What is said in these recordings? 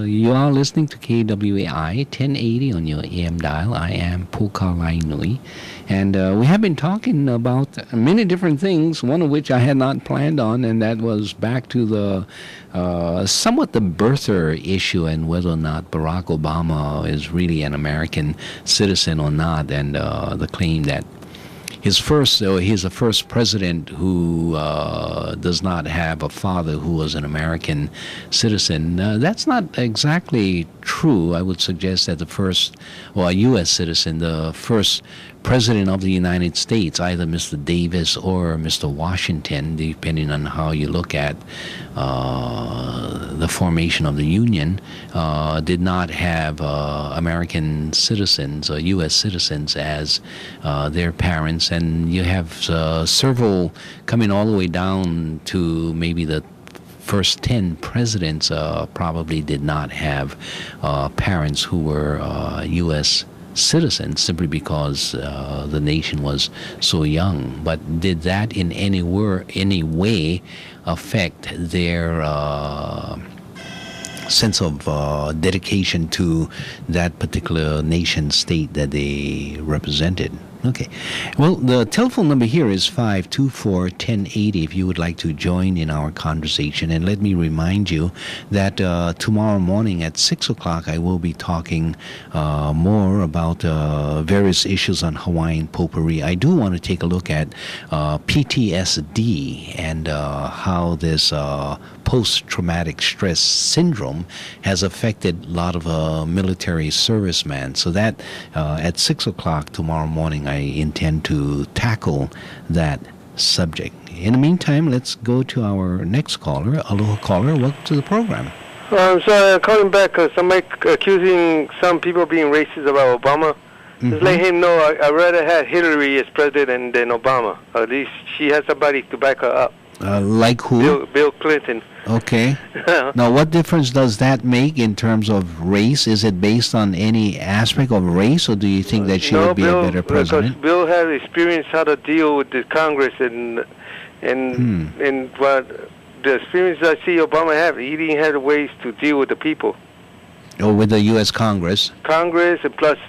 You are listening to KWAI 1080 on your AM dial. I am Pukalai Nui. And we have been talking about many different things, one of which I had not planned on, and that was back to the somewhat the birther issue and whether or not Barack Obama is really an American citizen or not, and the claim that he's the first president who does not have a father who was an American citizen. That's not exactly true. I would suggest that a U.S. citizen, the first president of the United States, either Mr. Davis or Mr. Washington, depending on how you look at the formation of the Union, did not have American citizens or U.S. citizens as their parents. And you have several coming all the way down to maybe the first 10 presidents probably did not have parents who were U.S. citizens simply because the nation was so young. But did that in any way affect their sense of dedication to that particular nation state that they represented? Okay. Well, the telephone number here is 524-1080 if you would like to join in our conversation. And let me remind you that tomorrow morning at 6 o'clock I will be talking more about various issues on Hawaiian Potpourri. I do want to take a look at PTSD and how this post-traumatic stress syndrome has affected a lot of military servicemen. So that at 6 o'clock tomorrow morning, I intend to tackle that subject. In the meantime, let's go to our next caller. Aloha caller, welcome to the program. I'm sorry, I'm calling back because somebody accusing some people being racist about Obama. Just let him know I'd rather have Hillary as president than Obama. At least she has somebody to back her up. Like who? Bill Clinton. Okay. Now, what difference does that make in terms of race? Is it based on any aspect of race, or do you think that she would be a better president? Because Bill has experience how to deal with the Congress and what the experience I see Obama have, he didn't have ways to deal with the people. Or with the U.S. Congress? Congress, and plus,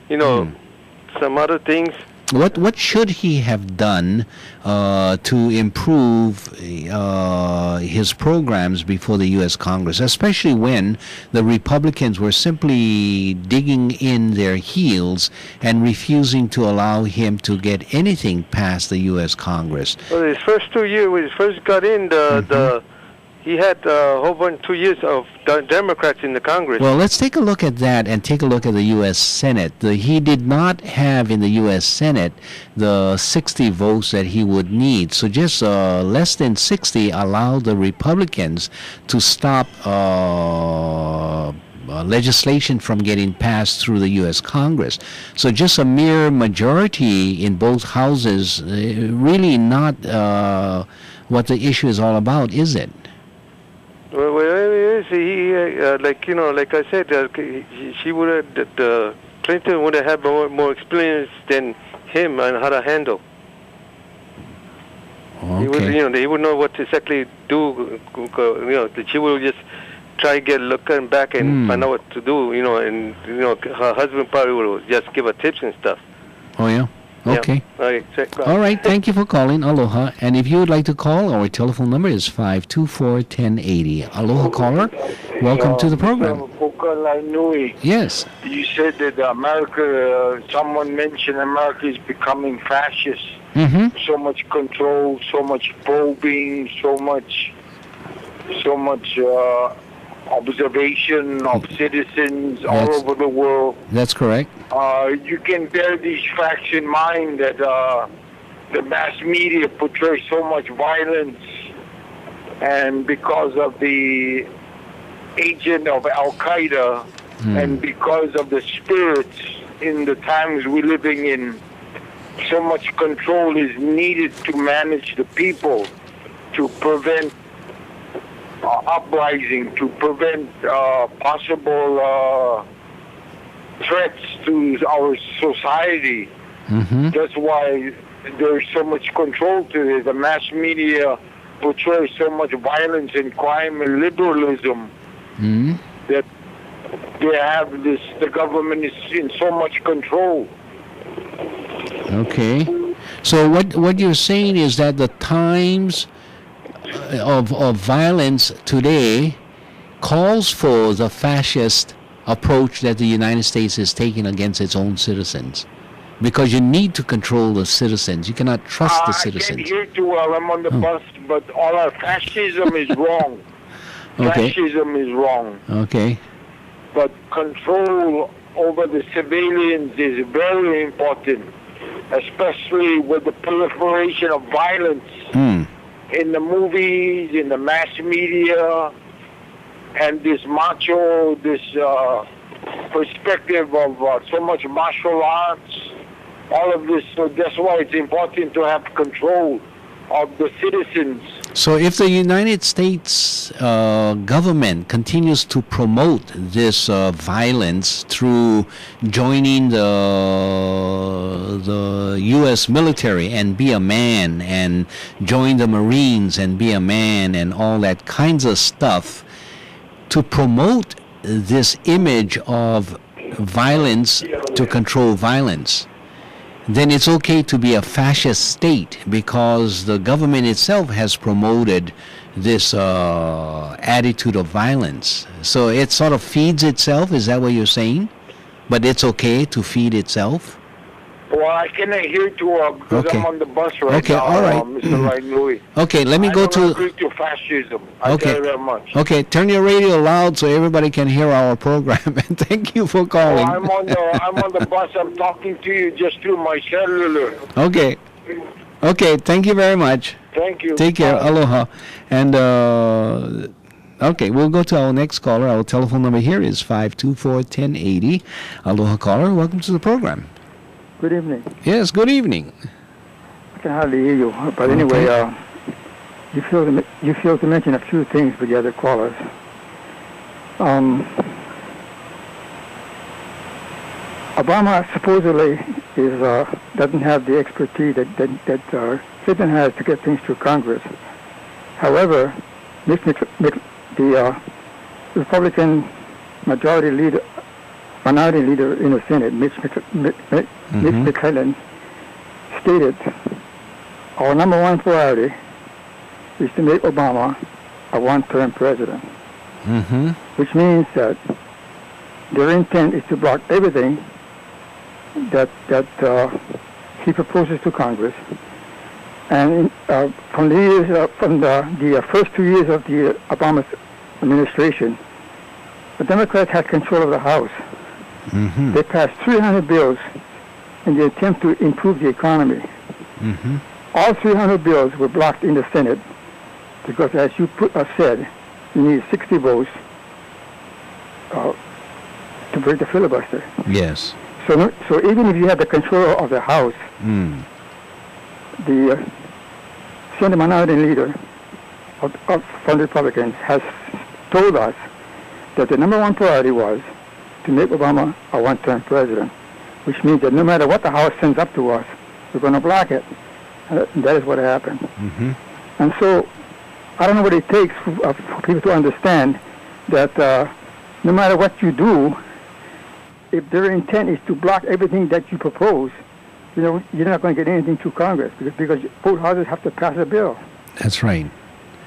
some other things. What should he have done to improve his programs before the U.S. Congress, especially when the Republicans were simply digging in their heels and refusing to allow him to get anything past the U.S. Congress? Well, his first 2 years, when he first got in, he had a whole bunch 2 years of Democrats in the Congress. Well, let's take a look at that and take a look at the U.S. Senate. He did not have in the U.S. Senate the 60 votes that he would need. So just less than 60 allowed the Republicans to stop legislation from getting passed through the U.S. Congress. So just a mere majority in both houses, really not what the issue is all about, is it? Well, he, like I said, she would have, Clinton would have had more experience than him on how to handle. Okay. He would know what to exactly do. She would just try to looking back and find out what to do. And her husband probably would just give her tips and stuff. Oh yeah. Okay. Yeah. All right. Thank you for calling. Aloha. And if you would like to call, our telephone number is 524-1080. Aloha caller. Welcome to the program. Yes. You said that America, someone mentioned America is becoming fascist. So much control, so much probing, so much observation of citizens all over the world. That's correct. You can bear these facts in mind that the mass media portrays so much violence, and because of the agent of Al-Qaeda and because of the spirits in the times we're living in, so much control is needed to manage the people, to prevent uprising, to prevent possible threats to our society. That's why there's so much control to it. The mass media portrays so much violence and crime and liberalism that the government is in so much control. Okay. So what you're saying is that the times of violence today calls for the fascist approach that the United States is taking against its own citizens, because you need to control the citizens. You cannot trust the citizens. I can't hear too well. I'm on the bus, but all our fascism is wrong. Okay. Fascism is wrong. Okay. But control over the civilians is very important, especially with the proliferation of violence in the movies, in the mass media, and this perspective of so much martial arts, all of this. So that's why it's important to have control of the citizens. So if the United States government continues to promote this violence through joining the U.S. military and be a man, and join the Marines and be a man, and all that kinds of stuff, to promote this image of violence to control violence, then it's okay to be a fascist state, because the government itself has promoted this attitude of violence. So it sort of feeds itself. Is that what you're saying? But it's okay to feed itself? Well, I cannot hear too well because I'm on the bus right now. Okay, all right. Mr. Wright Louis. Okay, let me go to... I don't agree to fascism. I tell you that much. Okay, turn your radio loud so everybody can hear our program. And thank you for calling. Well, I'm on the bus. I'm talking to you just through my cellular. Okay. Okay, thank you very much. Thank you. Take care. Bye. Aloha. And, okay, we'll go to our next caller. Our telephone number here is 524-1080. Aloha caller, welcome to the program. Good evening. Yes, good evening. I can hardly hear you, but anyway, you failed to mention a few things with the other callers. Obama supposedly doesn't have the expertise that Clinton has to get things through Congress. However, the Republican minority leader in the Senate, Mitch McClellan, stated, our number one priority is to make Obama a one-term president, which means that their intent is to block everything that he proposes to Congress. And from the first 2 years of the Obama administration, the Democrats had control of the House. They passed 300 bills in the attempt to improve the economy. All 300 bills were blocked in the Senate because, as you said, you need 60 votes to break the filibuster. Yes. So even if you have the control of the House, the Senate minority leader from the Republicans has told us that the number one priority was to make Obama a one-term president, which means that no matter what the House sends up to us, we're going to block it. That is what happened. And so I don't know what it takes for people to understand that no matter what you do, if their intent is to block everything that you propose, you're not going to get anything through Congress because both houses have to pass a bill. That's right.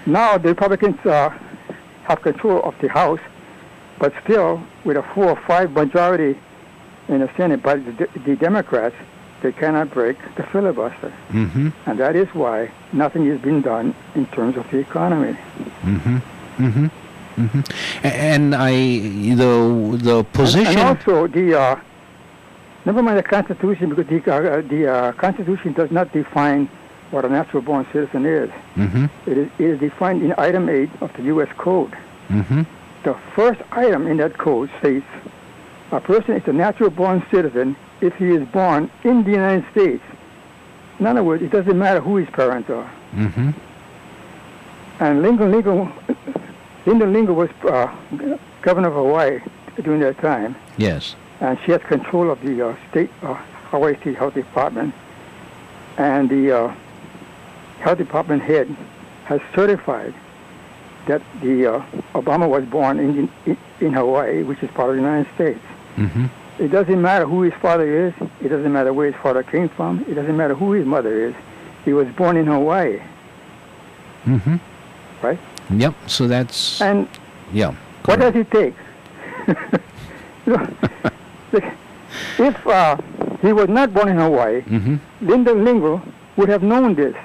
Now the Republicans have control of the House, but still, with a 4 or 5 majority in the Senate by the Democrats, they cannot break the filibuster. And that is why nothing is being done in terms of the economy. And the position... And also, never mind the Constitution, because the Constitution does not define what a natural-born citizen is. It is defined in Item 8 of the U.S. Code. The first item in that code states, a person is a natural-born citizen if he is born in the United States. In other words, it doesn't matter who his parents are. And Lyndon Lincoln was governor of Hawaii during that time. Yes. And she has control of the Hawaii State Health Department. And the Health Department head has certified that the Obama was born in Hawaii, which is part of the United States. Mm-hmm. It doesn't matter who his father is. It doesn't matter where his father came from. It doesn't matter who his mother is. He was born in Hawaii. Mm-hmm. Right? Yep. So that's... And yeah. what does it take? If he was not born in Hawaii, Mm-hmm. Lyndon Lingle would have known this.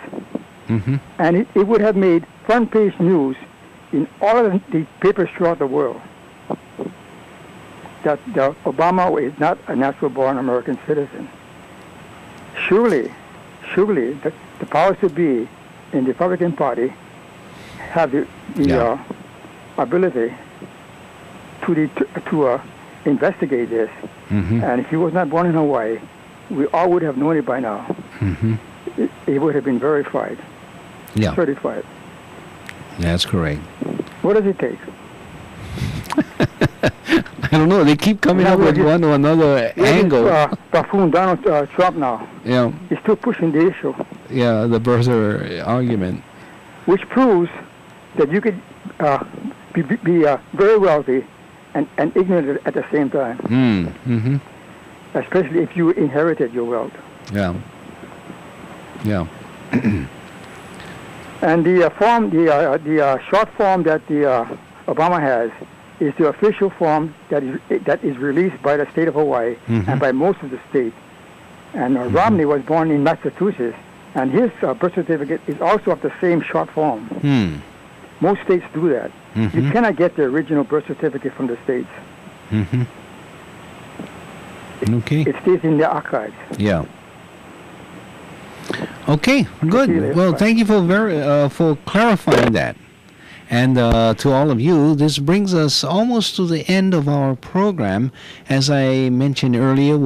Mm-hmm. And it would have made front-page news in all of the papers throughout the world that Obama is not a natural-born American citizen. Surely, the powers to be in the Republican Party have the ability to investigate this. Mm-hmm. And if he was not born in Hawaii, we all would have known it by now. Mm-hmm. It would have been verified, certified. That's correct. What does it take? I don't know. They keep coming up with one or another angle. Buffoon Donald Trump now. Yeah. He's still pushing the issue. Yeah, the birther argument. Which proves that you could be very wealthy and ignorant at the same time. Mm-hmm. Especially if you inherited your wealth. Yeah. Yeah. And the short form that the Obama has is the official form that is released by the state of Hawaii and by most of the states. And Romney was born in Massachusetts, and his birth certificate is also of the same short form. Most states do that. You cannot get the original birth certificate from the states. Okay. It stays in the archives. Yeah. Okay, good. Well, thank you for clarifying that. And to all of you, this brings us almost to the end of our program. As I mentioned earlier,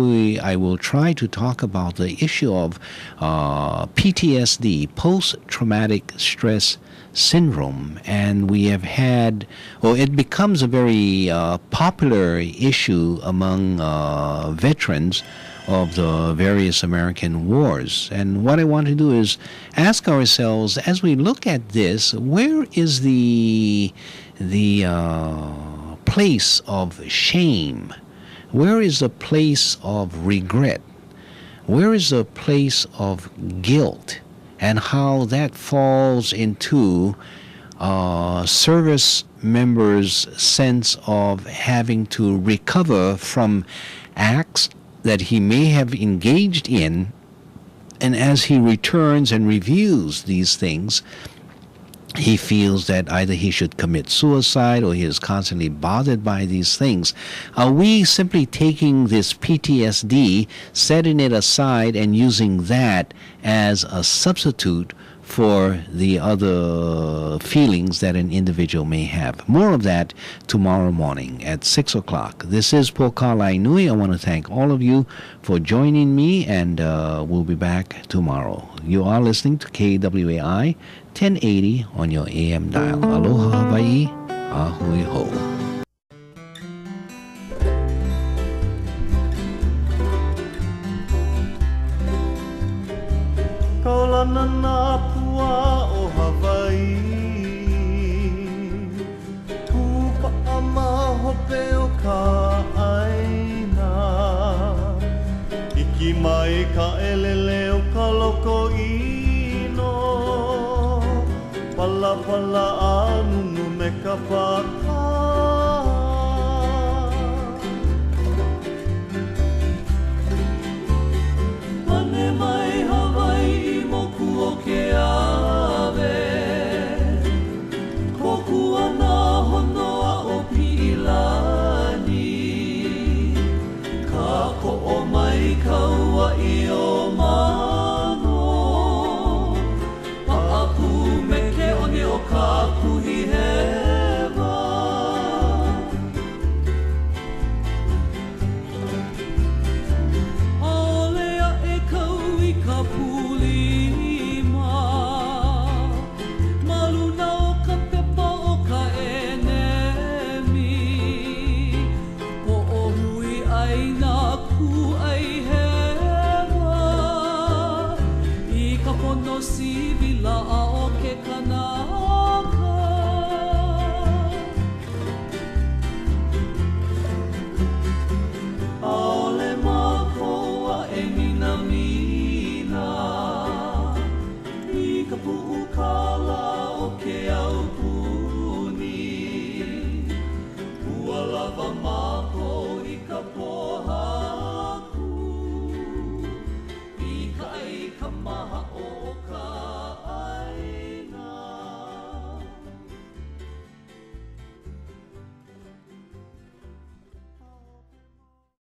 I will try to talk about the issue of PTSD, post-traumatic stress syndrome. And we have had, it becomes a very popular issue among veterans of the various American wars. And what I want to do is ask ourselves, as we look at this, where is the place of shame? Where is the place of regret? Where is the place of guilt? And how that falls into service members' sense of having to recover from acts that he may have engaged in, and as he returns and reviews these things, he feels that either he should commit suicide or he is constantly bothered by these things. Are we simply taking this PTSD, setting it aside, and using that as a substitute for the other feelings that an individual may have? More of that tomorrow morning at 6 o'clock. This is Pokalai Nui. I want to thank all of you for joining me, and we'll be back tomorrow. You are listening to KWAI 1080 on your AM dial. Aloha, Hawaii. Ahui ho. Kaulana na pua o Hawaii, Pupa ama hope o ka aina, Iki mai ka elele o ka loko ino, Pala pala anunu me ka paka. Pane mai Hawaii moku o ke ave, Koku ana honoa o Pilani, Ka ko'o mai kaua I o mano, Pa'apu me ke one o ka kuhi hewa. Aolea e kau I ka pulima, Maluna o ka pepa o ka enemi, Po'ohui ai nā ku ai hewa, I ka pono sivila a o ke kana